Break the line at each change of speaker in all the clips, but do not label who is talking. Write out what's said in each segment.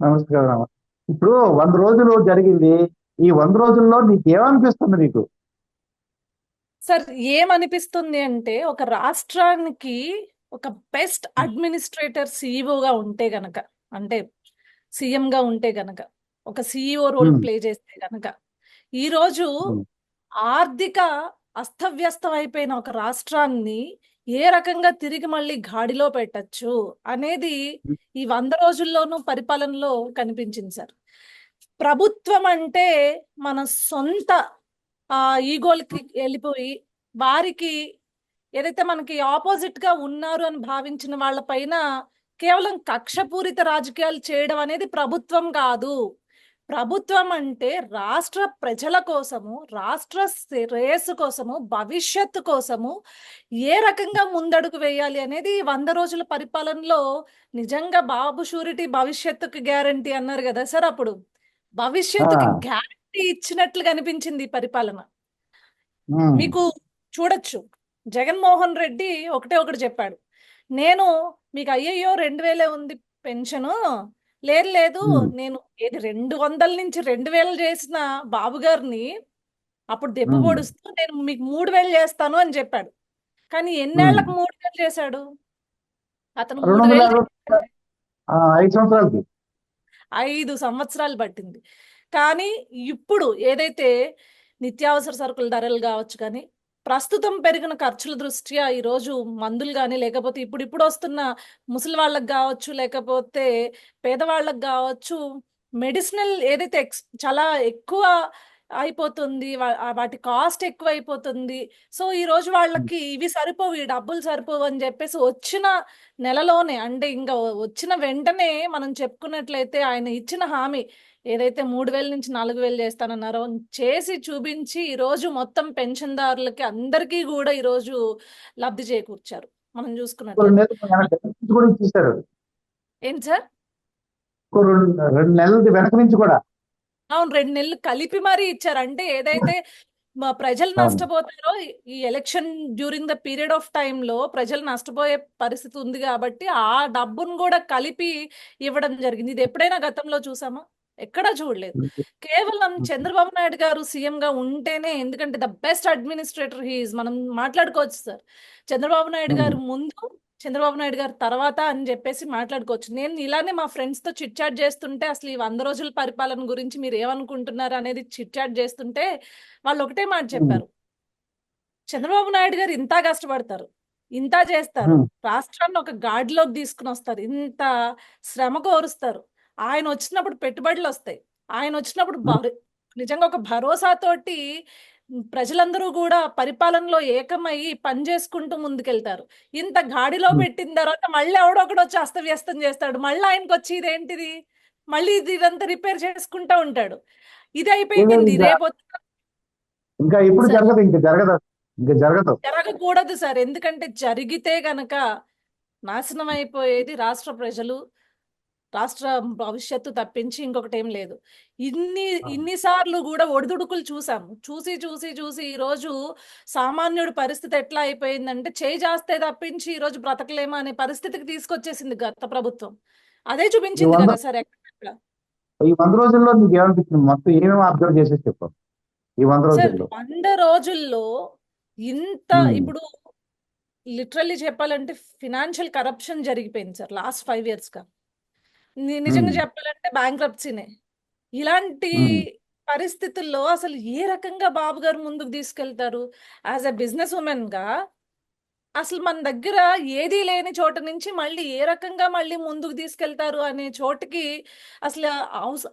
నమస్కారం. ఇప్పుడు 100 రోజులు జరిగింది. ఈ 100 రోజుల్లో నీకేమనిపిస్తుంది నీకు?
సార్ ఏమనిపిస్తుంది అంటే ఒక రాష్ట్రానికి ఒక బెస్ట్ అడ్మినిస్ట్రేటర్ సిఇఓగా ఉంటే గనక, అంటే సీఎంగా ఉంటే గనక, ఒక సిఇఓ రోల్
ఉమ్,
ప్లే చేస్తే గనక ఈరోజు
ఉమ్,
ఆర్థిక అస్తవ్యస్తం అయిపోయిన ఒక రాష్ట్రాన్ని ఏ రకంగా తిరిగి మళ్ళీ గాడిలో పెట్టచ్చు అనేది ఈ 100 రోజుల్లోనూ పరిపాలనలో కనిపించింది సార్. ప్రభుత్వం అంటే మన సొంత ఈగోలకి వెళ్ళిపోయి వారికి ఏదైతే మనకి ఆపోజిట్ గా ఉన్నారు అని భావించిన వాళ్ళ పైన కేవలం కక్షపూరిత రాజకీయాలు చేయడం అనేది ప్రభుత్వం కాదు. ప్రభుత్వం అంటే రాష్ట్ర ప్రజల కోసము, రాష్ట్ర శ్రేయస్సు కోసము, భవిష్యత్తు కోసము ఏ రకంగా ముందడుగు వేయాలి అనేది 100 రోజుల పరిపాలనలో నిజంగా బాబు షూరిటీ భవిష్యత్తుకి గ్యారంటీ అన్నారు కదా సార్. అప్పుడు
ఆ,
భవిష్యత్తుకి గ్యారంటీ ఇచ్చినట్లు కనిపించింది ఈ పరిపాలన.
ఉమ్,
మీకు చూడొచ్చు, జగన్మోహన్ రెడ్డి ఒకటే ఒకటి చెప్పాడు. నేను మీకు అయ్యయ్యో 2000 ఉంది పెన్షను, లేదు లేదు,
ఉమ్,
నేను ఏది 200 నుంచి 2000 చేసిన బాబు గారిని అప్పుడు దెబ్బ
ఉమ్,
పొడుస్తూ నేను మీకు 3000 చేస్తాను అని చెప్పాడు. కానీ
ఉమ్.
ఎన్నేళ్లకు 3000 చేశాడు? అతను
రెండు
మూడు
వందల
వేలు
యాభై 5 సంవత్సరాలకి.
5 సంవత్సరాలు పట్టింది. కానీ ఇప్పుడు ఏదైతే నిత్యావసర సరుకుల ధరలు కావచ్చు, కానీ ప్రస్తుతం పెరిగిన ఖర్చుల దృష్ట్యా ఈరోజు మందులు కానీ, లేకపోతే ఇప్పుడు వస్తున్న ముసలి వాళ్ళకి కావచ్చు, లేకపోతే పేదవాళ్ళకి కావచ్చు, మెడిసినల్ ఏదైతే చాలా ఎక్కువ అయిపోతుంది, వాటి కాస్ట్ ఎక్కువ అయిపోతుంది. సో ఈ రోజు
ఉమ్,
వాళ్ళకి ఇవి సరిపోవు, ఈ డబ్బులు సరిపోవు అని చెప్పేసి వచ్చిన నెలలోనే, అంటే ఇంకా వచ్చిన వెంటనే మనం చెప్పుకున్నట్లయితే ఆయన ఇచ్చిన హామీ ఏదైతే 3000 నుంచి 4000 చేస్తానన్నారో చేసి చూపించి ఈరోజు మొత్తం పెన్షన్దారులకి అందరికీ కూడా ఈరోజు లబ్ధి చేకూర్చారు మనం
ఇంకో రెండు
చూసుకున్నట్లయితే.
నెలలు వెనక నుంచి కూడా ఇచ్చేసారు.
ఏంటి సార్?
ఇంకో రెండు నెలలది వెనక నుంచి కూడా.
అవును, 2 నెలలు కలిపి మరీ ఇచ్చారు. అంటే ఏదైతే ప్రజలు
అవును.
నష్టపోతారో, ఈ election during the period of లో ప్రజలు నష్టపోయే పరిస్థితి ఉంది కాబట్టి ఆ డబ్బును కూడా కలిపి ఇవ్వడం జరిగింది. ఇది ఎప్పుడైనా గతంలో చూసామా? ఎక్కడా చూడలేదు. కేవలం చంద్రబాబు నాయుడు గారు సీఎం గా ఉంటేనే, ఎందుకంటే ద బెస్ట్ అడ్మినిస్ట్రేటర్ హీఈస్, మనం మాట్లాడుకోవచ్చు సార్. చంద్రబాబు నాయుడు
ఉమ్,
గారు ముందు, చంద్రబాబు నాయుడు గారు తర్వాత అని చెప్పేసి మాట్లాడుకోవచ్చు. నేను ఇలానే మా ఫ్రెండ్స్ తో చిట్ చాట్ చేస్తుంటే అసలు ఈ 100 రోజుల పరిపాలన గురించి మీరు ఏమనుకుంటున్నారు అనేది చిట్ చాట్ చేస్తుంటే వాళ్ళు ఒకటే మాట
ఉమ్,
చెప్పారు. చంద్రబాబు నాయుడు గారు ఇంత కష్టపడతారు, ఇంత చేస్తారు,
ఉమ్,
రాష్ట్రాన్ని ఒక గాడిలోకి తీసుకుని వస్తారు, ఇంత శ్రమ కోరుస్తారు. ఆయన వచ్చినప్పుడు పెట్టుబడులు వస్తాయి, ఆయన వచ్చినప్పుడు
ఉమ్,
నిజంగా ఒక భరోసాతోటి ప్రజలందరూ కూడా పరిపాలనలో ఏకమయ్యి పని చేసుకుంటూ ముందుకెళ్తారు. ఇంత గాడిలో
ఉమ్.
పెట్టిన తర్వాత మళ్ళీ ఎవడో ఒకడు వచ్చి అస్తవ్యస్తం చేస్తాడు. మళ్ళీ ఆయనకు వచ్చి ఇదేంటిది, మళ్ళీ ఇదంతా రిపేర్ చేసుకుంటా ఉంటాడు. ఇది
ఇది
అయిపోయింది
ఇంకా
రేపు.
ఇంకా ఇప్పుడు
సార్,
జరగదు, ఇంకా జరగదు. ఇంకా జరగదు.
జరగకూడదు సార్. ఎందుకంటే జరిగితే గనక నాశనం అయిపోయేది రాష్ట్ర ప్రజలు, రాష్ట్ర భవిష్యత్తు తప్పించి ఇంకొకటి ఏం లేదు. ఇన్ని ఇన్నిసార్లు కూడా ఒడిదుడుకులు చూసాము. చూసి చూసి చూసి ఈ రోజు సామాన్యుడి పరిస్థితి ఎట్లా అయిపోయిందంటే చేయి జాస్తే తప్పించి ఈ రోజు బ్రతకలేమా అనే పరిస్థితికి తీసుకొచ్చేసింది గత ప్రభుత్వం. అదే
ఈ
చూపించింది
వంద
కదా సార్ ఎక్కడ.
ఈ 100 రోజుల్లో నీకు ఏమనిపించింది? మొత్తం ఏమేమి అబ్జర్వ్ చేసేసి చెప్పు. ఈ వంద
సార్
రోజుల్లో
100 రోజుల్లో ఇంత
ఉమ్,
ఇప్పుడు లిటరల్లీ చెప్పాలంటే ఫినాన్షియల్ కరప్షన్ జరిగిపోయింది సార్ లాస్ట్ 5 ఇయర్స్ గా. నిజంగా
ఉమ్,
చెప్పాలంటే బ్యాంక్రప్సీనే. ఇలాంటి
ఉమ్,
పరిస్థితుల్లో అసలు ఏ రకంగా బాబు గారు ముందుకు తీసుకెళ్తారు? యాజ్ ఎ బిజినెస్ ఉమెన్ గా అసలు మన దగ్గర ఏదీ లేని చోట నుంచి మళ్ళీ ఏ రకంగా మళ్ళీ ముందుకు తీసుకెళ్తారు అనే చోటుకి అసలు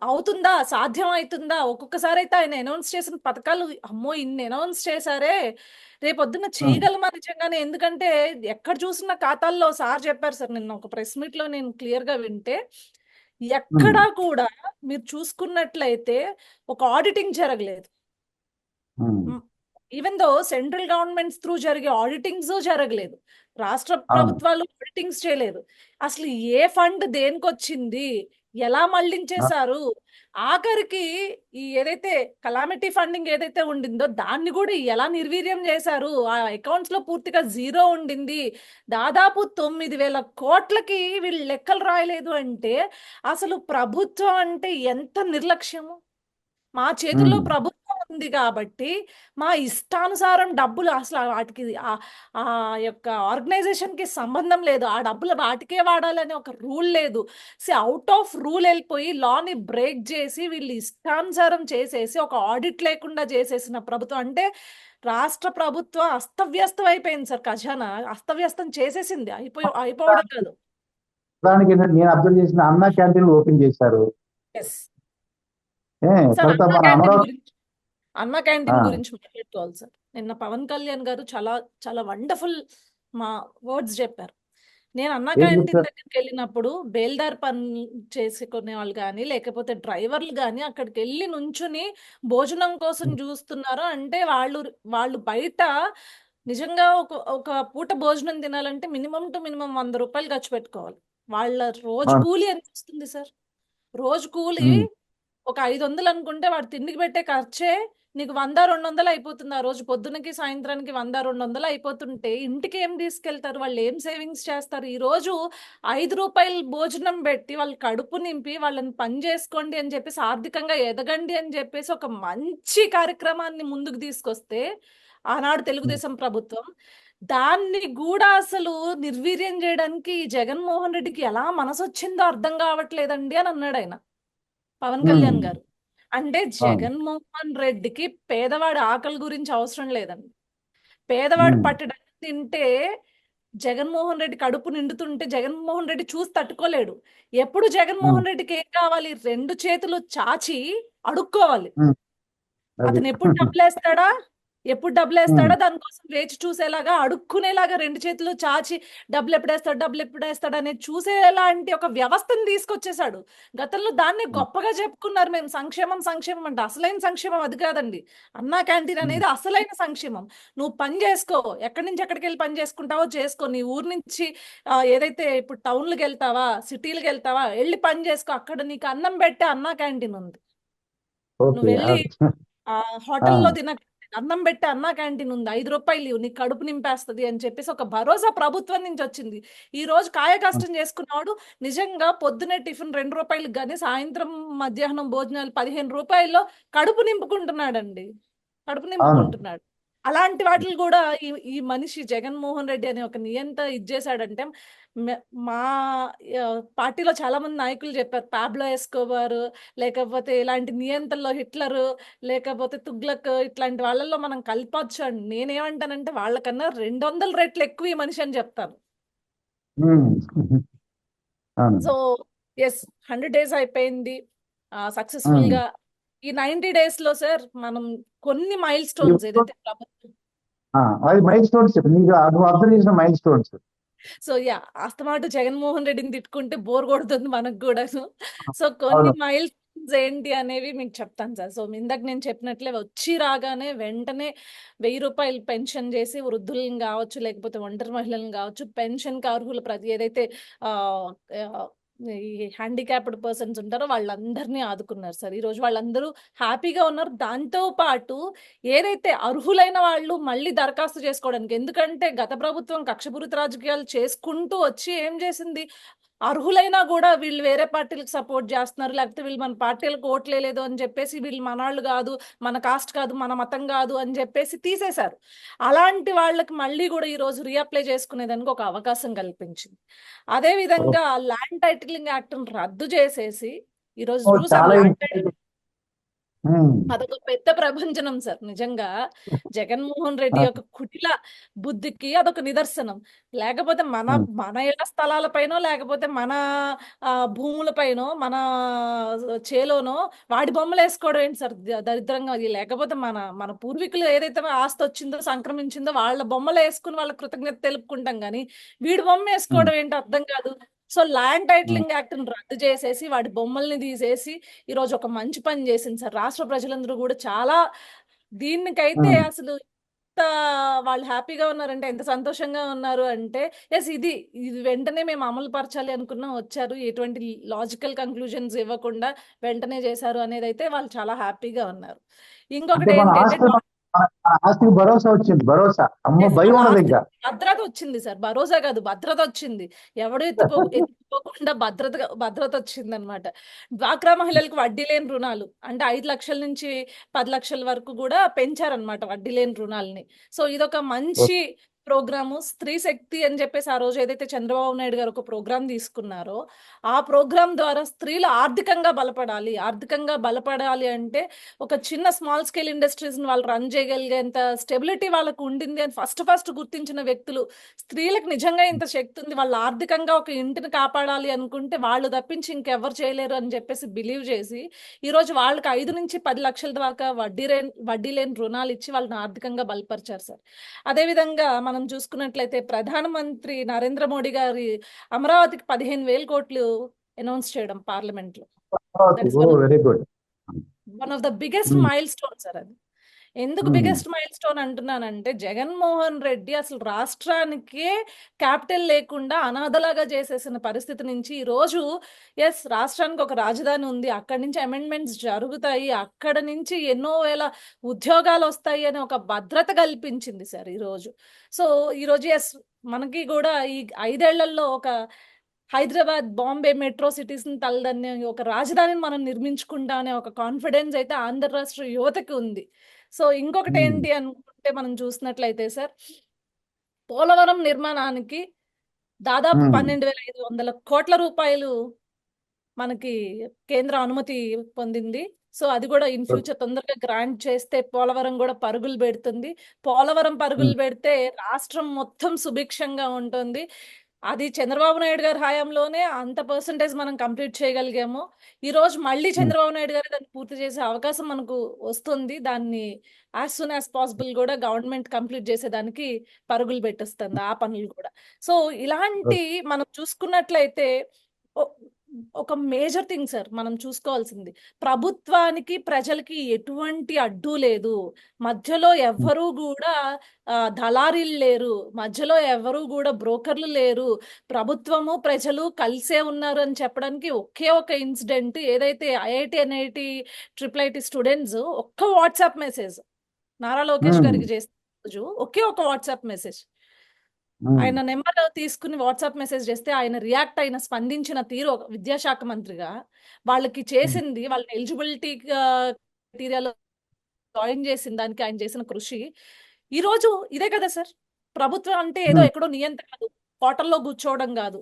అవుతుందా, సాధ్యం అవుతుందా? ఒక్కొక్కసారి అయితే ఆయన అనౌన్స్ చేసిన పథకాలు, అమ్మో ఇన్ని అనౌన్స్ చేశారే, రేపొద్దున
ఉమ్,
చేయగలమా నిజంగానే? ఎందుకంటే ఎక్కడ చూసిన ఖాతాల్లో సార్ చెప్పారు సార్, నిన్న ఒక ప్రెస్ మీట్ లో నేను క్లియర్ గా వింటే,
ఉమ్,
ఎక్కడా కూడా మీరు చూసుకున్నట్లయితే ఒక ఆడిటింగ్ జరగలేదు.
Um.
Even though central governments through జరిగే ఆడిటింగ్స్ జరగలేదు, రాష్ట్ర
అవును.
ప్రభుత్వాలు ఆడిటింగ్స్ చేయలేదు. అసలు ఏ ఫండ్ దేనికొచ్చింది, ఎలా మళ్లించేశారు. ఆఖరికి ఈ ఏదైతే కలామిటీ ఫండింగ్ ఏదైతే ఉండిందో దాన్ని కూడా ఎలా నిర్వీర్యం చేశారు. ఆ అకౌంట్స్ లో పూర్తిగా జీరో ఉండింది. దాదాపు 9,000 కోట్లకి వీళ్ళు లెక్కలు రాయలేదు అంటే అసలు ప్రభుత్వం అంటే ఎంత నిర్లక్ష్యము. మా చేతుల్లో
ఉమ్,
ప్రభుత్వం ఉంది కాబట్టి మా ఇష్టానుసారం డబ్బులు అసలు వాటికి ఆ యొక్క ఆర్గనైజేషన్ కి సంబంధం లేదు. ఆ డబ్బులు వాటికే వాడాలని ఒక రూల్ లేదు. అవుట్ ఆఫ్ రూల్ వెళ్ళిపోయి లాని బ్రేక్ చేసి వీళ్ళు ఇష్టానుసారం చేసేసి ఒక ఆడిట్ లేకుండా చేసేసిన ప్రభుత్వం అంటే రాష్ట్ర ప్రభుత్వం అస్తవ్యస్తం అయిపోయింది సార్. ఖజానా అస్తవ్యస్తం చేసేసింది. అయిపోవడం కాదు.
దానికి నేను అబ్జర్వ్ చేసిన అన్న క్యాంటీన్లు ఓపెన్ చేశారు.
Yes sir.
తర్వాత మన అమరావతి
అన్న
ఆ,
క్యాంటీన్ గురించి మాట్లాడుకోవాలి సార్. నిన్న పవన్ కళ్యాణ్ గారు చాలా చాలా వండర్ఫుల్ మా వర్డ్స్ చెప్పారు. నేను అన్న
ఏం
క్యాంటీన్
చెప్తారు?
దగ్గరికి వెళ్ళినప్పుడు బేల్దార్ పని చేసుకునే వాళ్ళు కానీ లేకపోతే డ్రైవర్లు కానీ అక్కడికి వెళ్ళి నుంచుని భోజనం కోసం చూస్తున్నారు అంటే వాళ్ళు వాళ్ళు బయట నిజంగా ఒక ఒక పూట భోజనం తినాలంటే మినిమం టు మినిమం 100 రూపాయలు ఖర్చు పెట్టుకోవాలి. వాళ్ళ రోజు
అవును.
కూలి ఎంత వస్తుంది సార్? రోజు కూలి
ఉమ్,
ఒక 500 అనుకుంటే వాడు తిండికి పెట్టే ఖర్చే నీకు 100-200 అయిపోతుంది. ఆ రోజు పొద్దునకి సాయంత్రానికి 100-200 అయిపోతుంటే ఇంటికి ఏం తీసుకెళ్తారు? వాళ్ళు ఏం సేవింగ్స్ చేస్తారు? ఈ రోజు 5 రూపాయలు భోజనం పెట్టి వాళ్ళు కడుపు నింపి వాళ్ళని పని చేసుకోండి అని చెప్పేసి ఆర్థికంగా ఎదగండి అని చెప్పేసి ఒక మంచి కార్యక్రమాన్ని ముందుకు తీసుకొస్తే ఆనాడు
ఉమ్,
తెలుగుదేశం ప్రభుత్వం దాన్ని కూడా అసలు నిర్వీర్యం చేయడానికి ఈ జగన్మోహన్ రెడ్డికి ఎలా మనసు వచ్చిందో అర్థం కావట్లేదండి అని అన్నాడు ఆయన, పవన్ కళ్యాణ్
ఉమ్,
గారు. అంటే
అవును.
జగన్మోహన్ రెడ్డికి పేదవాడి ఆకలి గురించి అవసరం లేదండి. పేదవాడు
ఉమ్,
పట్టడానికి తింటే జగన్మోహన్ రెడ్డి కడుపు నిండుతుంటే జగన్మోహన్ రెడ్డి చూసి తట్టుకోలేడు. ఎప్పుడు
ఉమ్,
జగన్మోహన్ రెడ్డికి ఏం కావాలి? 2 చేతులు చాచి అడుక్కోవాలి.
ఉమ్, అది
అతను ఎప్పుడు
ఉమ్,
డబ్బులేస్తాడా దానికోసం వేచి చూసేలాగా అడుక్కునేలాగా 2 చేతులు చాచి డబ్బులు ఎప్పుడేస్తాడు అనేది చూసేలాంటి ఒక వ్యవస్థను తీసుకొచ్చేసాడు. గతంలో దాన్ని
ఉమ్,
గొప్పగా చెప్పుకున్నారు. మేము సంక్షేమం సంక్షేమం అంటే అసలైన సంక్షేమం అది కాదండి. అన్నా క్యాంటీన్
ఉమ్,
అనేది అసలైన సంక్షేమం. నువ్వు పని చేసుకో, ఎక్కడి నుంచి ఎక్కడికి వెళ్ళి పని చేసుకుంటావో చేసుకో. నీ ఊరు నుంచి ఏదైతే ఇప్పుడు టౌన్లకు వెళ్తావా, సిటీలకు వెళ్తావా, వెళ్ళి పని చేసుకో. అక్కడ నీకు అన్నం పెట్టే అన్నా క్యాంటీన్ ఉంది. నువ్వు
ఓకే.
వెళ్ళి ఆ
ఆ,
హోటల్లో తినక అన్నం పెట్టే అన్నా క్యాంటీన్ ఉంది. 5 రూపాయలు ఇవ్వు, నీకు కడుపు నింపేస్తుంది అని చెప్పేసి ఒక భరోసా ప్రభుత్వం నుంచి వచ్చింది. ఈ రోజు కాయ
ఉమ్,
కష్టం చేసుకున్నవాడు నిజంగా పొద్దునే టిఫిన్ 2 రూపాయలకు కానీ సాయంత్రం మధ్యాహ్నం భోజనాలు 15 రూపాయల్లో కడుపు నింపుకుంటున్నాడండి. కడుపు
అవును.
నింపుకుంటున్నాడు. అలాంటి వాటిని కూడా ఈ ఈ మనిషి జగన్మోహన్ రెడ్డి అనే ఒక నియంత ఇచ్చేసాడంటే మా పార్టీలో చాలా మంది నాయకులు చెప్పారు. పాబ్లో ఎస్కోబార్ లేకపోతే ఇలాంటి నియంతల్లో హిట్లర్ లేకపోతే తుగ్లక్ ఇట్లాంటి వాళ్ళల్లో మనం కలపచ్చు అని నేనేమంటానంటే వాళ్ళకన్నా 200 రెట్లు ఎక్కువ ఈ మనిషి అని చెప్తాను.
ఉమ్, అవును.
సో ఎస్ 100 డేస్ అయిపోయింది సక్సెస్ఫుల్
ఉమ్.
గా. ఈ 90 డేస్ లో సార్ మనం కొన్ని మైల్
ఈ
స్టోన్స్ ఏదైతే ప్రభుత్వం
అది మైల్ స్టోన్స్ చెప్పు, నీకు నువ్వు అబ్జర్వ్ చేసిన మైల్ స్టోన్స్.
సో యా అస్తమాటు జగన్మోహన్ రెడ్డిని తిట్టుకుంటే బోర్ కొడుతుంది మనకు కూడా. సో కొన్ని
అవును.
మైల్ స్టోన్స్ ఏంటి అనేవి మీకు చెప్తాను సార్. సో ఇందాక నేను చెప్పినట్లే వచ్చి రాగానే వెంటనే 1000 రూపాయలు పెన్షన్ చేసి వృద్ధులను కావచ్చు లేకపోతే ఒంటరి మహిళలను కావచ్చు పెన్షన్ కి అర్హుల ప్రతి ఏదైతే ఆ ఆ, ఈ హ్యాండిక్యాప్డ్ పర్సన్స్ ఉంటారో వాళ్ళందరినీ ఆదుకున్నారు సార్. ఈ రోజు వాళ్ళందరూ హ్యాపీగా ఉన్నారు. దాంతో పాటు ఏదైతే అర్హులైన వాళ్ళు మళ్ళీ దరఖాస్తు చేసుకోవడానికి, ఎందుకంటే గత ప్రభుత్వం కక్షపూరిత రాజకీయాలు చేసుకుంటూ వచ్చి ఏం చేసింది, అర్హులైనా కూడా వీళ్ళు వేరే పార్టీలకు సపోర్ట్ చేస్తున్నారు లేకపోతే వీళ్ళు మన పార్టీలకు ఓట్లేదు అని చెప్పేసి వీళ్ళు మనవాళ్ళు కాదు, మన కాస్ట్ కాదు, మన మతం కాదు అని చెప్పేసి తీసేశారు. అలాంటి వాళ్ళకి మళ్ళీ కూడా ఈ రోజు రీఅప్లై చేసుకునేదానికి ఒక అవకాశం కల్పించింది. అదే విధంగా ల్యాండ్ టైటిలింగ్ యాక్ట్ రద్దు చేసేసి ఈ రోజు చూసాం
చాలా
ల్యాండ్
ఇంపార్టెంట్. ఉమ్,
అదొక పెద్ద ప్రభంజనం సార్. నిజంగా జగన్మోహన్ రెడ్డి
ఆ,
యొక్క కుటిల బుద్ధికి అదొక నిదర్శనం. లేకపోతే మన
ఉమ్,
మన ఇళ్ల స్థలాలపైనో లేకపోతే మన భూములపైనో మన చేలోనో వాడి బొమ్మలు వేసుకోవడం ఏంటి సార్ దరిద్రంగా. అది లేకపోతే మన మన పూర్వీకులు ఏదైతే ఆస్తి వచ్చిందో సంక్రమించిందో వాళ్ళ బొమ్మలు వేసుకుని వాళ్ళ కృతజ్ఞత తెలుపుకుంటాం కానీ వీడి బొమ్మ
ఉమ్,
వేసుకోవడం ఏంటి అర్థం కాదు. సో ల్యాండ్
ఉమ్,
టైటిలింగ్ యాక్ట్ రద్దు చేసేసి వాడి బొమ్మల్ని తీసేసి ఈ రోజు ఒక మంచి పని చేసింది సార్. రాష్ట్ర ప్రజలందరూ కూడా చాలా దీనికైతే
ఉమ్.
అసలు వాళ్ళు హ్యాపీగా ఉన్నారంటే, ఎంత సంతోషంగా ఉన్నారు అంటే, యెస్ ఇది ఇది వెంటనే మేము అమలు పరచాలి అనుకున్నాం, వచ్చారు. ఎటువంటి లాజికల్ కంక్లూజన్స్ ఇవ్వకుండా వెంటనే చేశారు అనేదైతే వాళ్ళు చాలా హ్యాపీగా ఉన్నారు.
అంటే
ఇంకొకటి
మన
ఏంటంటే
ఆస్తి మన ఆస్తికి భరోసా వచ్చింది, భరోసా. అమ్మ, భయం
వాళ్ళ
ఉండదు
ఆస్తి
ఇంకా.
భద్రత వచ్చింది సార్. భరోసా కాదు, భద్రత వచ్చింది. ఎవడు ఎత్తుకోకుండా భద్రత వచ్చిందనమాట. డ్వాక్రా మహిళలకు వడ్డీ లేని రుణాలు అంటే 5 లక్షల నుంచి 10 లక్షల వరకు కూడా పెంచారనమాట వడ్డీ లేని రుణాలని. సో ఇదొక మంచి ప్రోగ్రాము. స్త్రీ శక్తి అని చెప్పేసి ఆ రోజు ఏదైతే చంద్రబాబు నాయుడు గారు ఒక ప్రోగ్రామ్ తీసుకున్నారో, ఆ ప్రోగ్రామ్ ద్వారా స్త్రీలు ఆర్థికంగా బలపడాలి. ఆర్థికంగా బలపడాలి అంటే ఒక చిన్న స్మాల్ స్కేల్ ఇండస్ట్రీస్ ని వాళ్ళు రన్ చేయగలిగేంత స్టెబిలిటీ వాళ్ళకు ఉండింది అని ఫస్ట్ గుర్తించిన వ్యక్తులు. స్త్రీలకు నిజంగా ఇంత శక్తి ఉంది, వాళ్ళు ఆర్థికంగా ఒక ఇంటిని కాపాడాలి అనుకుంటే వాళ్ళు తప్పించి ఇంకెవరు చేయలేరు అని చెప్పేసి బిలీవ్ చేసి ఈ రోజు వాళ్ళకి 5 నుంచి 10 లక్షల దాకా వడ్డీ లేని రుణాలు ఇచ్చి వాళ్ళని ఆర్థికంగా బలపరిచారు సార్. అదేవిధంగా మనం చూసుకున్నట్లయితే ప్రధానమంత్రి నరేంద్ర మోడీ గారి అమరావతికి 15,000 కోట్లు అనౌన్స్ చేయడం పార్లమెంట్ లో. That is
very good.
One of the biggest mile stone sir అది. ఎందుకు బిగ్గెస్ట్ మైల్ స్టోన్ అంటున్నానంటే, జగన్మోహన్ రెడ్డి అసలు రాష్ట్రానికే క్యాపిటల్ లేకుండా అనాథలాగా చేసేసిన పరిస్థితి నుంచి ఈ రోజు ఎస్ రాష్ట్రానికి ఒక రాజధాని ఉంది, అక్కడి నుంచి అమెండ్మెంట్స్ జరుగుతాయి, అక్కడ నుంచి ఎన్నో వేల ఉద్యోగాలు వస్తాయి అని ఒక భద్రత కల్పించింది సార్ ఈరోజు. సో ఈరోజు ఎస్ మనకి కూడా ఈ 5 ఏళ్లలో ఒక హైదరాబాద్, బాంబే మెట్రో సిటీస్ ని తలదన్నే ఒక రాజధానిని మనం నిర్మించుకుంటా అనే ఒక కాన్ఫిడెన్స్ అయితే ఆంధ్ర రాష్ట్ర యువతకి ఉంది. సో ఇంకొకటి ఏంటి అనుకుంటే మనం చూసినట్లయితే సార్, పోలవరం నిర్మాణానికి దాదాపు 12,500 కోట్ల రూపాయలు మనకి కేంద్ర అనుమతి పొందింది. సో అది కూడా ఇన్ ఫ్యూచర్ తొందరగా గ్రాంట్ చేస్తే పోలవరం కూడా పరుగులు పెడుతుంది. పోలవరం పరుగులు పెడితే రాష్ట్రం మొత్తం సుభిక్షంగా ఉంటుంది. అది చంద్రబాబు నాయుడు గారి హయాంలోనే అంత పర్సంటేజ్ మనం కంప్లీట్ చేయగలిగాము. ఈ రోజు మళ్ళీ చంద్రబాబు నాయుడు గారు దాన్ని పూర్తి చేసే అవకాశం మనకు వస్తుంది. దాన్ని యాజ్ సూన్ యాజ్ పాసిబుల్ కూడా గవర్నమెంట్ కంప్లీట్ చేసేదానికి పరుగులు పెట్టిస్తుంది ఆ పనులు కూడా. సో ఇలాంటి మనం చూసుకున్నట్లయితే ఒక మేజర్ థింగ్ సార్ మనం చూసుకోవాల్సింది, ప్రభుత్వానికి ప్రజలకి ఎటువంటి అడ్డు లేదు. మధ్యలో ఎవ్వరూ కూడా దళారీలు లేరు, మధ్యలో ఎవరు కూడా బ్రోకర్లు లేరు. ప్రభుత్వము ప్రజలు కలిసే ఉన్నారు అని చెప్పడానికి ఒకే ఒక ఇన్సిడెంట్, ఏదైతే ఐఐటి ఎన్ఐటి IIIT స్టూడెంట్స్ ఒక్క వాట్సాప్ మెసేజ్ నారా లోకేష్ గారికి చేసిన రోజు ఒకే ఒక వాట్సాప్ మెసేజ్, ఆయన నెంబర్ తీసుకుని వాట్సాప్ మెసేజ్ చేస్తే ఆయన రియాక్ట్ అయిన స్పందించిన తీరు ఒక విద్యాశాఖ మంత్రిగా వాళ్ళకి చేసింది, వాళ్ళ ఎలిజిబిలిటీ క్రైటీరియాలో జాయిన్ చేసిన దానికి ఆయన చేసిన కృషి ఈ రోజు ఇదే కదా సార్. ప్రభుత్వం అంటే ఏదో ఎక్కడో నియంత కాదు, కోటల్లో కూర్చోవడం కాదు.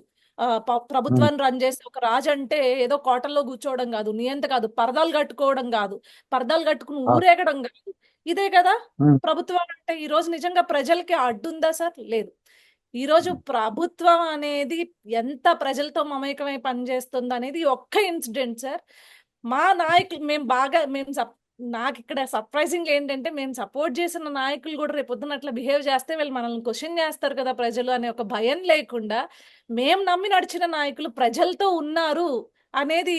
ప్రభుత్వాన్ని రన్ చేసే ఒక రాజు అంటే ఏదో కోటల్లో కూర్చోవడం కాదు, నియంత కాదు, పరదాలు కట్టుకోవడం కాదు, పరదాలు కట్టుకుని ఊరేగడం కాదు. ఇదే కదా ప్రభుత్వం అంటే. ఈ రోజు నిజంగా ప్రజలకి అడ్డుందా సార్? లేదు. ఈ రోజు ప్రభుత్వం అనేది ఎంత ప్రజలతో మమేకమై పనిచేస్తుంది అనేది ఒక్క ఇన్సిడెంట్ సార్. మా నాయకులు నాకు ఇక్కడ సర్ప్రైజింగ్ ఏంటంటే, మేము సపోర్ట్ చేసిన నాయకులు కూడా రేపొద్దున అట్లా బిహేవ్ చేస్తే వీళ్ళు మనల్ని క్వశ్చన్ చేస్తారు కదా ప్రజలు అనే ఒక భయం లేకుండా మేము నమ్మి నడిచిన నాయకులు ప్రజలతో ఉన్నారు అనేది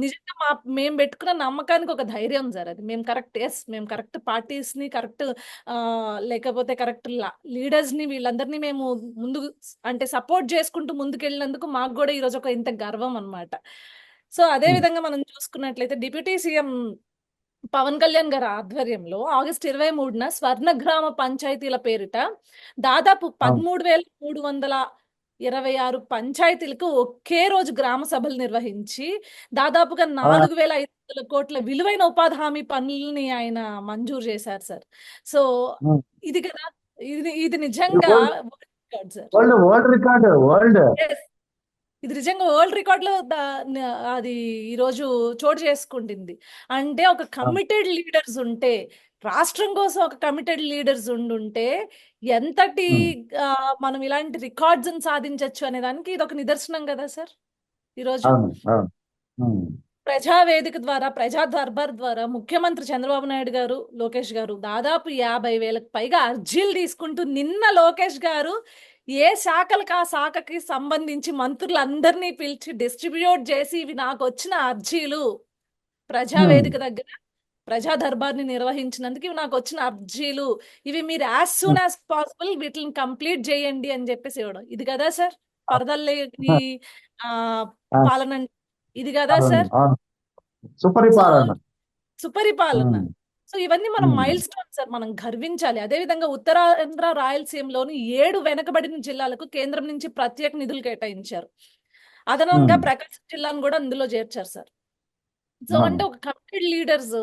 నిజంగా మేము పెట్టుకున్న నమ్మకానికి ఒక ధైర్యం సార్. అది మేము కరెక్ట్, ఎస్ మేము కరెక్ట్ పార్టీస్ ని కరెక్ట్ లేకపోతే కరెక్ట్ లీడర్స్ ని వీళ్ళందరినీ మేము ముందు అంటే సపోర్ట్ చేసుకుంటూ ముందుకెళ్ళినందుకు మాకు కూడా ఈరోజు ఒక ఇంత గర్వం అన్నమాట. సో అదే విధంగా మనం చూసుకున్నట్లయితే డిప్యూటీ సీఎం పవన్ కళ్యాణ్ గారి ఆధ్వర్యంలో ఆగస్టు 23న స్వర్ణగ్రామ పంచాయతీల పేరిట దాదాపు 13,326 పంచాయతీలకు ఒకే రోజు గ్రామ సభలు నిర్వహించి దాదాపుగా 4,500 కోట్ల విలువైన ఉపాధి హామీ పనుల్ని ఆయన మంజూరు చేశారు సార్. సో ఇది కదా, ఇది నిజంగా
వరల్డ్ రికార్డ్.
ఇది నిజంగా వరల్డ్ రికార్డ్ లో అది ఈరోజు చోటు చేసుకుంటుంది. అంటే ఒక కమిటెడ్ లీడర్స్ ఉంటే, రాష్ట్రం కోసం ఒక కమిటెడ్ లీడర్స్ ఉండుంటే ఎంతటి మనం ఇలాంటి రికార్డ్స్ సాధించవచ్చు అనే దానికి ఇది ఒక నిదర్శనం కదా సార్. ఈరోజు ప్రజావేదిక ద్వారా, ప్రజా దర్బార్ ద్వారా ముఖ్యమంత్రి చంద్రబాబు నాయుడు గారు, లోకేష్ గారు దాదాపు 50,000కు పైగా అర్జీలు తీసుకుంటూ నిన్న లోకేష్ గారు ఏ శాఖలకు ఆ శాఖకి సంబంధించి మంత్రులందరినీ పిలిచి డిస్ట్రిబ్యూట్ చేసి ఇవి నాకు వచ్చిన అర్జీలు ప్రజావేదిక దగ్గర ప్రజా దర్బార్ని నిర్వహించినందుకు ఇవి నాకు వచ్చిన అర్జీలు, ఇవి మీరు యాజ్ సూన్ యాజ్ పాసిబుల్ వీటిని కంప్లీట్ చేయండి అని చెప్పేసి ఇవ్వడం. ఇది కదా సార్ పరదల్లేని ఆ పాలన అంటే? ఇది కదా
అవును,
సార్.
అవును.
సో
సుపరిపాలన.
సుపరిపాలన.
ఉమ్,
సో ఇవన్నీ మనం
ఉమ్,
మైల్ స్టోన్ సార్, మనం గర్వించాలి. అదేవిధంగా ఉత్తరాంధ్ర రాయలసీమలోని 7 వెనుకబడిన జిల్లాలకు కేంద్రం నుంచి ప్రత్యేక నిధులు కేటాయించారు. అదనంగా
ఉమ్,
ప్రకాశం జిల్లాను కూడా అందులో చేర్చారు సార్. సో
అవును.
అంటే ఒక కమిటెడ్ లీడర్స్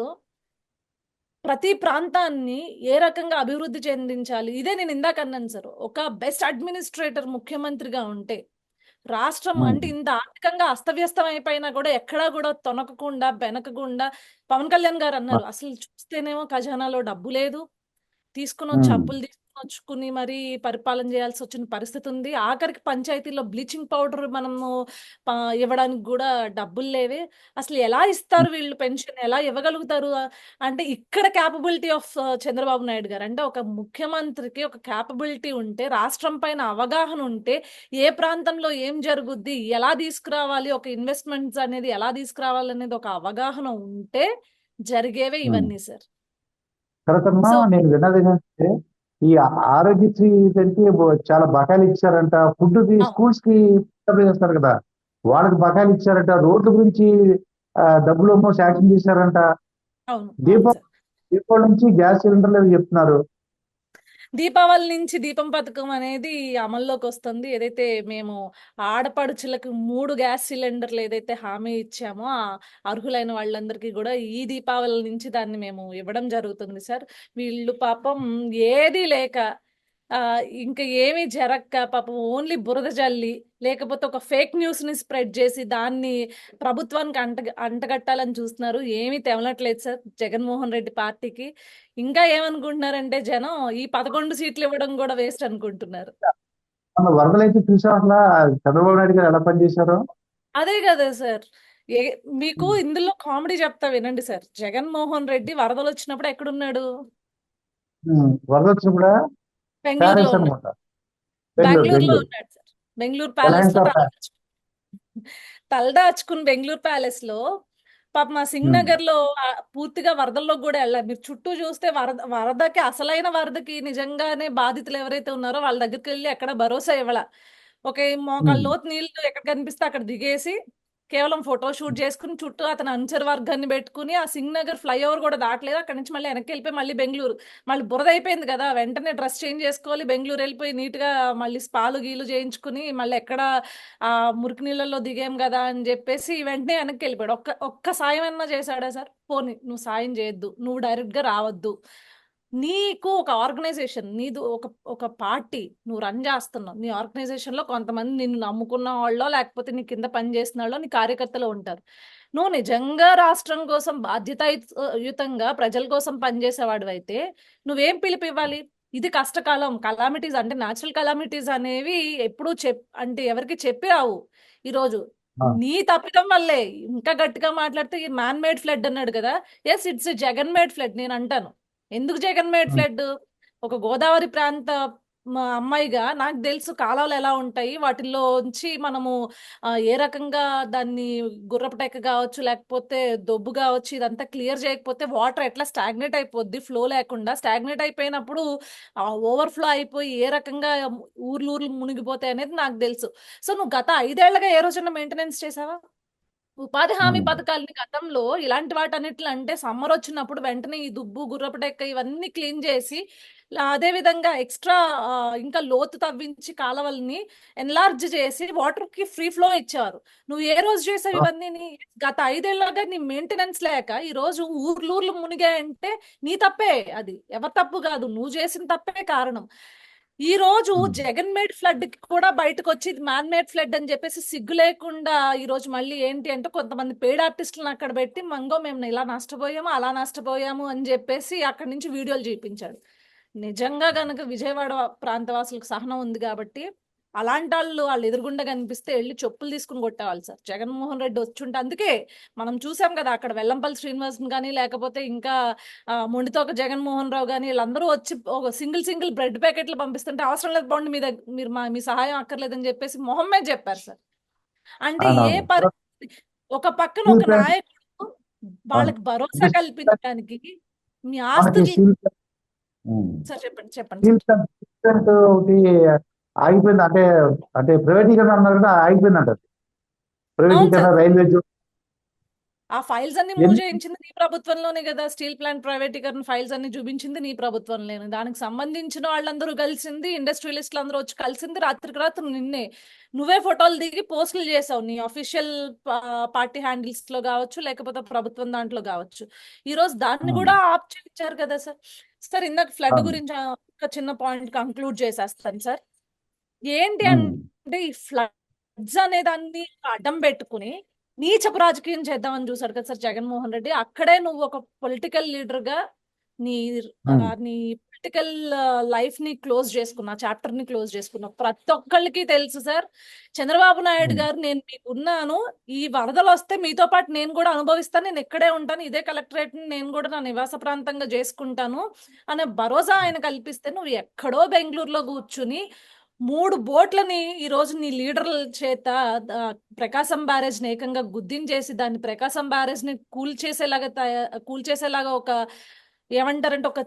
ప్రతి ప్రాంతాన్ని ఏ రకంగా అభివృద్ధి చెందించాలి, ఇదే నేను ఇందాక అన్నాను సార్. ఒక బెస్ట్ అడ్మినిస్ట్రేటర్ ముఖ్యమంత్రిగా ఉంటే రాష్ట్రం
ఉమ్,
అంటే ఇంత ఆర్థికంగా అస్తవ్యస్తం అయిపోయినా కూడా ఎక్కడా కూడా తొనకకుండా బెనకకుండా, పవన్ కళ్యాణ్ గారు అన్నారు అసలు చూస్తేనేమో ఖజానాలో డబ్బు లేదు, తీసుకుని వచ్చి
ఉమ్,
అప్పులు తీసుకుని వచ్చుకుని మరి పరిపాలన చేయాల్సి వచ్చిన పరిస్థితి ఉంది. ఆఖరికి పంచాయతీలో బ్లీచింగ్ పౌడర్ మనము ఇవ్వడానికి కూడా డబ్బులు లేవే. అసలు ఎలా ఇస్తారు వీళ్ళు పెన్షన్, ఎలా ఇవ్వగలుగుతారు అంటే ఇక్కడ క్యాపబిలిటీ ఆఫ్ చంద్రబాబు నాయుడు గారు. అంటే ఒక ముఖ్యమంత్రికి ఒక క్యాపబిలిటీ ఉంటే, రాష్ట్రం పైన అవగాహన ఉంటే, ఏ ప్రాంతంలో ఏం జరుగుద్ది, ఎలా తీసుకురావాలి, ఒక ఇన్వెస్ట్మెంట్స్ అనేది ఎలా తీసుకురావాలి అనేది ఒక అవగాహన ఉంటే జరిగేవే
ఉమ్.
ఇవన్నీ సార్.
తర్వాతమ్మా
సో
నేను విన్నది ఏంటంటే ఈ ఆరోగ్యశ్రీ అంటే చాలా బకాయిలు ఇచ్చారంట. ఫుడ్
అవును,
స్కూల్స్ కి సప్లై చేస్తారు కదా, వాళ్ళకి బకాయిలు ఇచ్చారంట. రోడ్ల గురించి డబ్బులు ఏమో శాంక్షన్ చేశారంట.
అవును, అవును
దీపం
సార్.
దీపావళి నుంచి గ్యాస్ సిలిండర్లు ఏదో చెప్తున్నారు.
దీపావళి నుంచి దీపం పథకం అనేది అమల్లోకి వస్తుంది. ఏదైతే మేము ఆడపడుచులకు 3 గ్యాస్ సిలిండర్లు ఏదైతే హామీ ఇచ్చామో, ఆ అర్హులైన వాళ్ళందరికీ కూడా ఈ దీపావళి నుంచి దాన్ని మేము ఇవ్వడం జరుగుతుంది సార్. వీళ్ళు పాపం ఏదీ లేక ఇంకా ఏమీ జరక్క పాపం ఓన్లీ బురద జల్లి, లేకపోతే ఒక ఫేక్ న్యూస్ ని స్ప్రెడ్ చేసి దాన్ని ప్రభుత్వానికి అంటగట్టాలని చూస్తున్నారు. ఏమీ తెవలట్లేదు సార్ జగన్మోహన్ రెడ్డి పార్టీకి. ఇంకా ఏమనుకుంటున్నారంటే జనం ఈ 11 సీట్లు ఇవ్వడం కూడా వేస్ట్ అనుకుంటున్నారు.
మన వరదలైతే చూసాం అసలు చంద్రబాబు నాయుడు గారు ఎలా పనిచేశారో.
అదే కదా సార్. ఏ మీకు ఇందులో కామెడీ చెప్తా వినండి సార్. జగన్మోహన్ రెడ్డి వరదలు వచ్చినప్పుడు ఎక్కడున్నాడు?
వరద వచ్చినప్పుడు
బెంగళూరులో
ప్యారిస్
ఉన్నాడు.
అనుకుంటా. బెంగళూరు,
బెంగళూరులో
బెంగళూరు.
ఉన్నాడు సార్. బెంగళూరు ప్యాలెస్
రిలయన్స్
లో
ఆఫ్
తలదాచుకుని బెంగళూరు ప్యాలెస్ లో పాప మా సింగ్
ఉమ్,
నగర్ లో పూర్తిగా వరదల్లో కూడా వెళ్ళారు. మీరు చుట్టూ చూస్తే వరదకి అసలైన వరదకి నిజంగానే బాధితులు ఎవరైతే ఉన్నారో వాళ్ళ దగ్గరికి వెళ్ళి ఎక్కడ భరోసా ఇవ్వాల. ఒక మోకాళ్ళ
ఉమ్,
లోతు నీళ్లు ఎక్కడ కనిపిస్తే అక్కడ దిగేసి కేవలం ఫోటో షూట్ చేసుకుని చుట్టూ అతని అనుచర వర్గాన్ని పెట్టుకుని ఆ సింగ్ నగర్ ఫ్లైఓవర్ కూడా దాటలేదు. అక్కడి నుంచి మళ్ళీ వెనక్కి వెళ్ళిపోయి మళ్ళీ బెంగళూరు. మళ్ళీ బురద అయిపోయింది కదా, వెంటనే డ్రెస్ చేంజ్ చేసుకోవాలి, బెంగళూరు వెళ్ళిపోయి నీట్ గా మళ్ళీ స్పాలు గీలు చేయించుకుని మళ్ళీ ఎక్కడ ఆ మురికి నీళ్ళల్లో దిగాం కదా అని చెప్పేసి వెంటనే వెనక్కి వెళ్ళిపోయాడు. ఒక్క సాయం అన్నా చేశాడా సార్? పోనీ నువ్వు సాయం చేయొద్దు, నువ్వు డైరెక్ట్ గా రావద్దు, నీకు ఒక ఆర్గనైజేషన్, నీది ఒక ఒక పార్టీ నువ్వు రన్ చేస్తున్నావు, నీ ఆర్గనైజేషన్ లో కొంతమంది నిన్ను నమ్ముకున్న వాళ్ళో లేకపోతే నీ కింద పని చేసిన వాళ్ళో నీ కార్యకర్తలు ఉంటారు. నువ్వు నిజంగా రాష్ట్రం కోసం బాధ్యతాయుతంగా ప్రజల కోసం పనిచేసేవాడు అయితే నువ్వేం పిలుపు ఇవ్వాలి? ఇది కష్టకాలం, కలామిటీస్ అంటే న్యాచురల్ కలామిటీస్ అనేవి ఎప్పుడూ అంటే ఎవరికి చెప్పి రావు. ఈరోజు
ఆ,
నీ తప్పిదం వల్లే. ఇంకా గట్టిగా మాట్లాడితే ఈ మ్యాన్ మేడ్ ఫ్లడ్ అన్నాడు కదా, yes it's Jagan made flood నేను అంటాను. ఎందుకు జగన్ మేడ్
ఉమ్,
ఫ్లడ్? ఒక గోదావరి ప్రాంత అమ్మాయిగా నాకు తెలుసు కాలువలు ఎలా ఉంటాయి, వాటిల్లోంచి మనము ఏ రకంగా దాన్ని గుర్రపటెక్క కావచ్చు లేకపోతే దొబ్బు కావచ్చు ఇదంతా క్లియర్ చేయకపోతే వాటర్ ఎట్లా స్టాగ్నేట్ అయిపోద్ది, ఫ్లో లేకుండా స్టాగ్నేట్ అయిపోయినప్పుడు ఓవర్ఫ్లో అయిపోయి ఏ రకంగా ఊర్లు ఊర్లు మునిగిపోతాయి అనేది నాకు తెలుసు. సో నువ్వు గత 5 ఏళ్లుగా ఏ రోజున మెయింటెనెన్స్ చేసావా? ఉపాధి హామీ
ఉమ్,
పథకాలని గతంలో ఇలాంటి వాటన్నిటిలో అంటే సమ్మర్ వచ్చినప్పుడు వెంటనే ఈ దుబ్బు గుర్రపటెక్క ఇవన్నీ క్లీన్ చేసి అదే విధంగా ఎక్స్ట్రా ఇంకా లోతు తవ్వించి కాలవల్ని ఎన్లార్జ్ చేసి వాటర్ కి ఫ్రీ ఫ్లో ఇచ్చారు. నువ్వు ఏ రోజు చేసావు
ఆ,
ఇవన్నీ? గత 5 ఏళ్ళగా నీ మెయింటెనెన్స్ లేక ఈ రోజు ఊర్లూర్లు మునిగాయంటే నీ తప్పే. అది ఎవరి తప్పు కాదు, నువ్వు చేసిన తప్పే కారణం. ఈ రోజు
ఉమ్,
జగన్ మేడ్ ఫ్లడ్ కి కూడా బయటకు వచ్చి మ్యాన్ మేడ్ ఫ్లడ్ అని చెప్పేసి సిగ్గు లేకుండా ఈ రోజు మళ్ళీ ఏంటి అంటే కొంతమంది పెయిడ్ ఆర్టిస్టులను అక్కడ పెట్టి మంగో మేము ఇలా నష్టపోయాము అలా నష్టపోయాము అని చెప్పేసి అక్కడి నుంచి వీడియోలు చూపించాడు. నిజంగా గనుక విజయవాడ ప్రాంతవాసులకు సహనం ఉంది కాబట్టి అలాంటి వాళ్ళు ఎదురుగుండా కనిపిస్తే వెళ్ళి చెప్పులు తీసుకుని కొట్టేవాళ్ళు సార్. జగన్మోహన్ రెడ్డి వచ్చుంటే అందుకే మనం చూసాం కదా అక్కడ వెల్లంపల్లి శ్రీనివాసన్ కానీ లేకపోతే ఇంకా మొండితోక జగన్మోహన్ రావు కానీ వీళ్ళందరూ వచ్చి ఒక సింగిల్ సింగిల్ బ్రెడ్ ప్యాకెట్లు పంపిస్తుంటే అవసరం లేదు బాగుండి మీరు మీ సహాయం అక్కర్లేదని చెప్పేసి మొహం మీద చెప్పారు సార్. అంటే ఏ
అవునవును.
పరిస్థితి, ఒక పక్కన
స్టీల్
ఒక
ప్లాంట్.
నాయకుడు
అవును.
వాళ్ళకి భరోసా
అంటే
కల్పించడానికి మీ
మనకి
ఆస్తులు
స్టీల్
సార్ చెప్పండి చెప్పండి
స్టీల్
సార్.
ప్లాంట్ ఒకటి ఆగిపోయింది అంటే అంటే ప్రైవేటీకరణ అన్నారు కదా ఆగిపోయిందంట అది.
అవును
ప్రైవేటీకరణ
సార్.
రైల్వే జోన్
ఆ ఫైల్స్ అన్ని మూవ్
ఎన్ని
చేయించింది నీ ప్రభుత్వంలోనే కదా. స్టీల్ ప్లాంట్ ప్రైవేటీకరణ ఫైల్స్ అన్ని చూపించింది నీ ప్రభుత్వంలోనే. దానికి సంబంధించిన వాళ్ళందరూ కలిసింది, ఇండస్ట్రియలిస్టులు అందరూ వచ్చి కలిసింది రాత్రికి రాత్రి నిన్నే. నువ్వే ఫోటోలు దిగి పోస్టులు చేసావు నీ అఫీషియల్ పార్టీ హ్యాండిల్స్ లో కావచ్చు, లేకపోతే ప్రభుత్వం దాంట్లో కావచ్చు. ఈ రోజు దాన్ని
ఉమ్,
కూడా ఆప్ చేయించారు కదా సార్. సార్ ఇందాక ఫ్లడ్
అవును.
గురించి ఒక చిన్న పాయింట్ కంక్లూడ్ చేసేస్తాను సార్. ఏంటి
ఉమ్,
అంటే ఈ ఫ్లడ్స్ అనే దాన్ని అడ్డం పెట్టుకుని నీచపు రాజకీయం చేద్దామని చూసాడు కదా సార్ జగన్మోహన్ రెడ్డి. అక్కడే నువ్వు ఒక పొలిటికల్ లీడర్ గా నీ
ఉమ్,
నీ పొలిటికల్ లైఫ్ ని క్లోజ్ చేసుకున్నా, చాప్టర్ ని క్లోజ్ చేసుకున్నా. ప్రతి ఒక్కళ్ళకి తెలుసు సార్, చంద్రబాబు నాయుడు
ఉమ్,
గారు నేను మీకు ఉన్నాను, ఈ వరదలు వస్తే మీతో పాటు నేను కూడా అనుభవిస్తాను, నేను ఇక్కడే ఉంటాను, ఇదే కలెక్టరేట్ ని నేను కూడా నా నివాస ప్రాంతంగా చేసుకుంటాను అనే భరోసా ఆయన కల్పిస్తే నువ్వు ఎక్కడో బెంగళూరులో కూర్చుని 3 బోట్లని ఈ రోజు నీ లీడర్ల చేత ప్రకాశం బ్యారేజ్ ని ఏకంగా గుద్దించేసి దాన్ని ప్రకాశం బ్యారేజ్ ని కూల్చేసేలాగా ఒక ఏమంటారంటే ఒక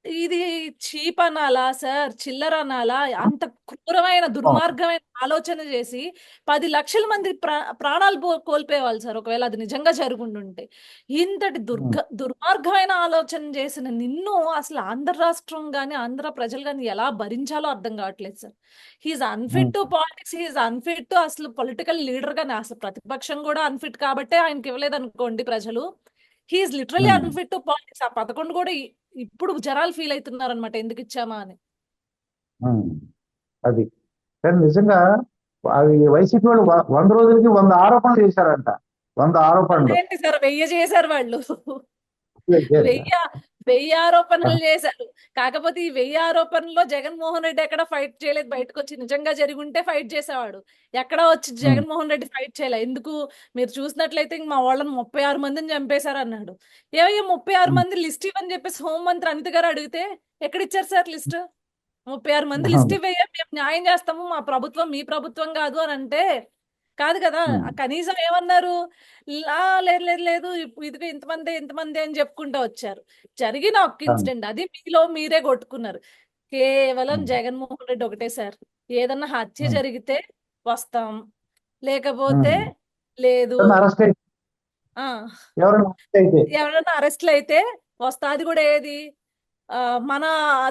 ఇది చీప్ అనాలా సార్, చిల్లర అనాలా, అంత క్రూరమైన
అవును.
దుర్మార్గమైన ఆలోచన చేసి 10 లక్షల మంది ప్రాణాలు కోల్పోయేవాళ్ళు సార్ ఒకవేళ అది నిజంగా జరుగుండుంటే. ఇంతటి
ఉమ్,
దుర్మార్గమైన ఆలోచన చేసిన నిన్ను అసలు ఆంధ్ర రాష్ట్రం గాని ఆంధ్ర ప్రజలు గాని ఎలా భరించాలో అర్థం కావట్లేదు sir. He's unfit
um,
to politics, he's unfit to అసలు పొలిటికల్ లీడర్ గానే. అసలు ప్రతిపక్షం కూడా అన్ఫిట్ కాబట్టే ఆయనకి ఇవ్వలేదు అనుకోండి ప్రజలు. He's literally
um,
unfit to politics. ఆ 11 కూడా ఇప్పుడు జనాలు ఫీల్ అవుతున్నారు అనమాట ఎందుకు ఇచ్చామా అని.
ఉమ్. అది కానీ నిజంగా అవి వైసీపీ వాళ్ళు 100 రోజులకి 100 ఆరోపణలు చేశారంట. 100 ఆరోపణలు
ఏంటి సార్ 1000 చేశారు వాళ్ళు.
చేశారు.
1000 ఆరోపణలు చేశారు. కాకపోతే ఈ 1000 ఆరోపణల్లో జగన్మోహన్ రెడ్డి ఎక్కడ ఫైట్ చేయలేదు. బయటకు వచ్చి నిజంగా జరిగి ఉంటే ఫైట్ చేసేవాడు. ఎక్కడ వచ్చి
ఉమ్,
జగన్మోహన్ రెడ్డి ఫైట్ చేయలే. ఎందుకు మీరు చూసినట్లయితే ఇంక మా వాళ్ళని 36 మందిని చంపేశారు అన్నాడు. ఏవయ్యా 36
ఉమ్,
మంది లిస్ట్ ఇవ్వని చెప్పేసి హోంమంత్రి అనిత గారు అడిగితే ఎక్కడ ఇచ్చారు సార్ లిస్ట్? 36 మంది లిస్ట్
అవును.
ఇవ్వయ్యా, మేము న్యాయం చేస్తాము, మా ప్రభుత్వం మీ ప్రభుత్వం కాదు అని అంటే కాదు కదా.
ఉమ్,
కనీసం ఏమన్నారు? లేదు లేదు లేదు ఇదిగో ఇంతమంది ఇంతమంది అని చెప్పుకుంటూ వచ్చారు. జరిగిన ఒక్క
అవును.
ఇన్సిడెంట్ అది మీలో మీరే కొట్టుకున్నారు. కేవలం
ఉమ్,
జగన్మోహన్ రెడ్డి ఒకటే సార్, ఏదన్నా హత్య
ఉమ్,
జరిగితే వస్తాం, లేకపోతే
ఉమ్.
లేదు.
అరెస్ట్ అయితే
ఆ
ఎవరైనా అరెస్ట్ అయితే
ఎవరైనా అరెస్ట్లు అయితే వస్తా. అది కూడా ఏది మన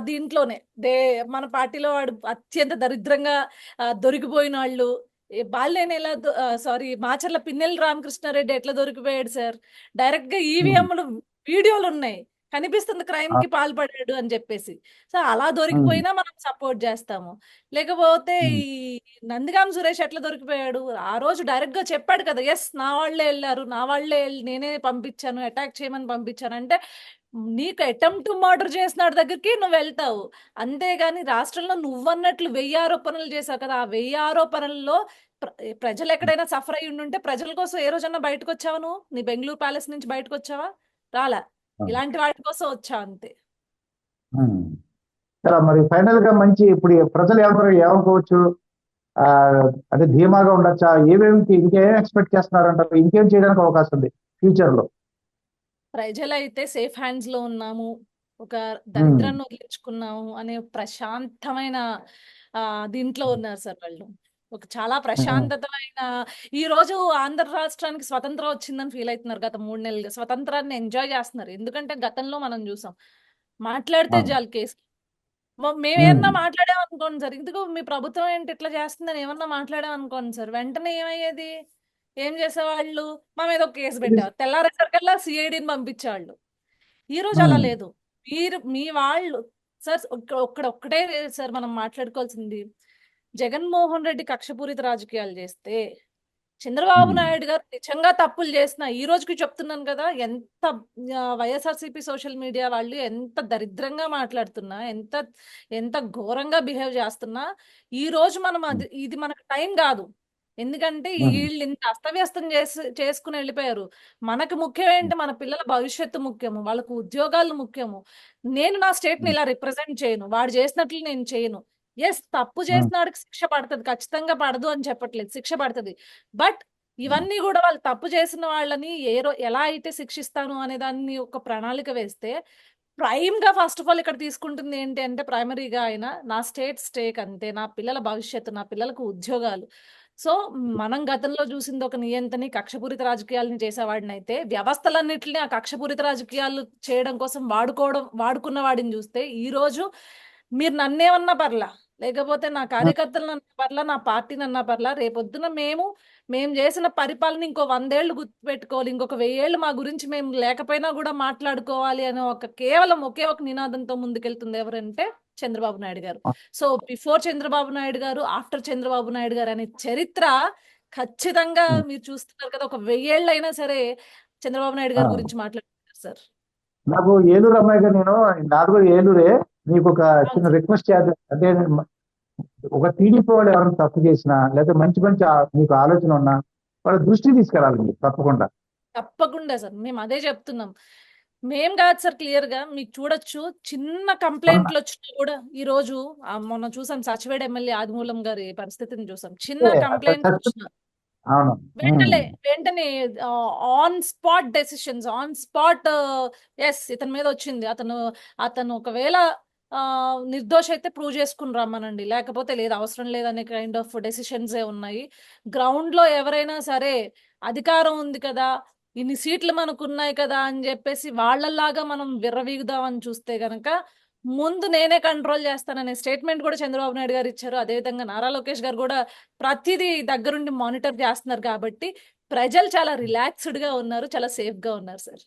దీంట్లోనే మన పార్టీలో వాడు అత్యంత దరిద్రంగా దొరికిపోయిన వాళ్ళు. బాలినేని ఎలా సారీ మాచర్ల పిన్నెల్లి రామకృష్ణారెడ్డి ఎట్లా దొరికిపోయాడు సార్? డైరెక్ట్ గా
ఉమ్,
ఈవీఎంలు వీడియోలు ఉన్నాయి, కనిపిస్తుంది క్రైమ్
ఆ,
కి పాల్పడాడు అని చెప్పేసి. సో అలా
ఉమ్,
దొరికిపోయినా మనం సపోర్ట్ చేస్తాము. లేకపోతే
ఉమ్,
ఈ నందిగాం సురేష్ ఎట్లా దొరికిపోయాడు? ఆ రోజు డైరెక్ట్ గా చెప్పాడు కదా, ఎస్ నా వాళ్ళే వెళ్ళారు, నా వాళ్ళే నేనే పంపించాను, అటాక్ చేయమని పంపించాను అంటే నీకు అటెంప్ట్ మర్డర్ చేసినాడు దగ్గరికి నువ్వు వెళ్తావు. అంతేగాని రాష్ట్రంలో నువ్వన్నట్లు 1000 ఆరోపణలు చేశావు కదా, ఆ 1000 ఆరోపణల్లో ప్రజలు ఎక్కడైనా సఫర్ అయ్యి ఉంటే ప్రజల కోసం ఏ రోజన్నా బయటకు వచ్చావు? నువ్వు నీ బెంగళూరు ప్యాలెస్ నుంచి బయటకు వచ్చావా? రాలా.
అవును.
ఇలాంటి వాటి కోసం వచ్చావు అంతే.
ఉమ్. సరే మరి ఫైనల్ గా మంచి ఇప్పుడు ప్రజలు ఎవరు ఏమనుకోవచ్చు? ఆ, అంటే ధీమాగా ఉండొచ్చా? ఇంకేం ఎక్స్పెక్ట్ చేస్తున్నారంటారు? ఇంకేం చేయడానికి అవకాశం ఉంది ఫ్యూచర్ లో?
ప్రజలైతే సేఫ్ హ్యాండ్స్ లో ఉన్నాము, ఒక
ఉమ్,
దరిద్రాన్ని వదిలించుకున్నాము అనే ప్రశాంతమైన దీంట్లో ఉన్నారు సార్ వాళ్ళు. ఒక చాలా
ఉమ్,
ప్రశాంతమైన ఈ రోజు ఆంధ్ర రాష్ట్రానికి స్వతంత్రం వచ్చిందని ఫీల్ అవుతున్నారు. గత 3 నెలలుగా స్వతంత్రాన్ని ఎంజాయ్ చేస్తున్నారు. ఎందుకంటే గతంలో మనం చూసాం, మాట్లాడితే
అవును.
చాలు కేసు.
ఉమ్,
మేమేమన్నా మాట్లాడాం అనుకోండి సార్, ఇందుకు మీ ప్రభుత్వం ఏంటి ఇట్లా చేస్తుందని ఏమన్నా మాట్లాడాం అనుకోండి సార్, వెంటనే ఏమయ్యేది? ఏం చేసేవాళ్ళు? మా మీద ఒక కేసు పెట్టారు, తెల్లారేసరికల్లా సిఐడిని పంపించేవాళ్ళు. ఈ రోజు అలా
ఉమ్,
లేదు. మీ వాళ్ళు సార్ ఒక్కటే సార్ మనం మాట్లాడుకోవాల్సింది. జగన్మోహన్ రెడ్డి కక్షపూరిత రాజకీయాలు చేస్తే, చంద్రబాబు
ఉమ్,
నాయుడు గారు నిజంగా తప్పులు చేసిన ఈ రోజుకి చెప్తున్నాను కదా, ఎంత వైఎస్ఆర్సీపీ సోషల్ మీడియా వాళ్ళు ఎంత దరిద్రంగా మాట్లాడుతున్నా, ఎంత ఎంత ఘోరంగా బిహేవ్ చేస్తున్నా, ఈ రోజు మనం ఇది మనకు టైం కాదు. ఎందుకంటే
ఉమ్,
వీళ్ళు ఇంత అస్తవ్యస్తం చేసుకుని వెళ్ళిపోయారు. మనకు ముఖ్యం ఏంటి? మన పిల్లల భవిష్యత్తు ముఖ్యము, వాళ్ళకు ఉద్యోగాలు ముఖ్యము. నేను నా స్టేట్ ని
ఉమ్,
ఇలా రిప్రజెంట్ చేయను, వాడు చేసినట్లు నేను చేయను. ఎస్ తప్పు
ఉమ్,
చేసిన వాడికి శిక్ష పడుతుంది, ఖచ్చితంగా పడదు అని చెప్పట్లేదు, శిక్ష పడుతుంది. బట్ ఇవన్నీ కూడా వాళ్ళు తప్పు చేసిన వాళ్ళని ఎలా అయితే శిక్షిస్తాను అనే దాన్ని ఒక ప్రణాళిక వేస్తే ప్రైమ్ గా ఫస్ట్ ఆఫ్ ఆల్ ఇక్కడ తీసుకుంటుంది ఏంటి అంటే ప్రైమరీగా అయినా నా స్టేక్ అంతే, నా పిల్లల భవిష్యత్తు, నా పిల్లలకు ఉద్యోగాలు. సో మనం గతంలో చూసింది ఒక నియంతని కక్షపూరిత రాజకీయాలను చేసేవాడిని అయితే వ్యవస్థలన్నింటినీ ఆ కక్షపూరిత రాజకీయాలు చేయడం కోసం వాడుకున్న వాడిని చూస్తే ఈ రోజు మీరు నన్నేమన్నా పర్లా, లేకపోతే నా కార్యకర్తలను అన్నా పర్లా, నా పార్టీని అన్నా పర్లా, రేపొద్దున మేము చేసిన పరిపాలన ఇంకో 100 ఏళ్ళు గుర్తుపెట్టుకోవాలి, ఇంకొక 1000 ఏళ్ళు మా గురించి మేము లేకపోయినా కూడా మాట్లాడుకోవాలి అనే కేవలం ఒకే ఒక నినాదంతో ముందుకెళ్తుంది ఎవరంటే చంద్రబాబు నాయుడు గారు. సో బిఫోర్ చంద్రబాబు నాయుడు గారు, ఆఫ్టర్ చంద్రబాబు నాయుడు గారు అనే చరిత్ర ఖచ్చితంగా మీరు చూస్తున్నారు కదా. ఒక 1000 ఏళ్ళు అయినా సరే చంద్రబాబు నాయుడు గారి గురించి మాట్లాడుతున్నారు సార్.
నాకు ఏలూరు అమ్మాయి గారు, నాది కూడా ఏలూరే. మీకు ఒక చిన్న రిక్వెస్ట్ చేద్దాం. అంటే ఒక టీడీపీ వాళ్ళు ఎవరైనా తప్పు చేసినా లేదా మంచి మీకు ఆలోచన ఉన్నా వాళ్ళ దృష్టి తీసుకెళ్ళాలి మీరు తప్పకుండా.
తప్పకుండా సార్, మేము అదే చెప్తున్నాం. మేం కాదు సార్, క్లియర్ గా మీకు చూడొచ్చు, చిన్న కంప్లైంట్లు వచ్చినా కూడా ఈ రోజు మొన్న చూసాం సచివేడ్ ఎమ్మెల్యే ఆదిమూలం గారి పరిస్థితిని చూసాం. చిన్న కంప్లైంట్ వచ్చినా
అవును.
వెంటనే on spot decisions, on spot yes ఇతని మీద వచ్చింది, అతను ఒకవేళ నిర్దోష అయితే ప్రూవ్ చేసుకుని రమ్మనండి, లేకపోతే లేదు అవసరం లేదనే కైండ్ ఆఫ్ డెసిషన్సే ఉన్నాయి. గ్రౌండ్ లో ఎవరైనా సరే అధికారం ఉంది కదా, ఇన్ని సీట్లు మనకు ఉన్నాయి కదా అని చెప్పేసి వాళ్ళలాగా మనం విర్రవీగుదామని చూస్తే గనక ముందు నేనే కంట్రోల్ చేస్తాననే స్టేట్మెంట్ కూడా చంద్రబాబు నాయుడు గారు ఇచ్చారు. అదేవిధంగా నారా లోకేష్ గారు కూడా ప్రతిదీ దగ్గరుండి మానిటర్ చేస్తున్నారు. కాబట్టి ప్రజలు చాలా రిలాక్స్డ్ గా ఉన్నారు, చాలా సేఫ్ గా ఉన్నారు సార్.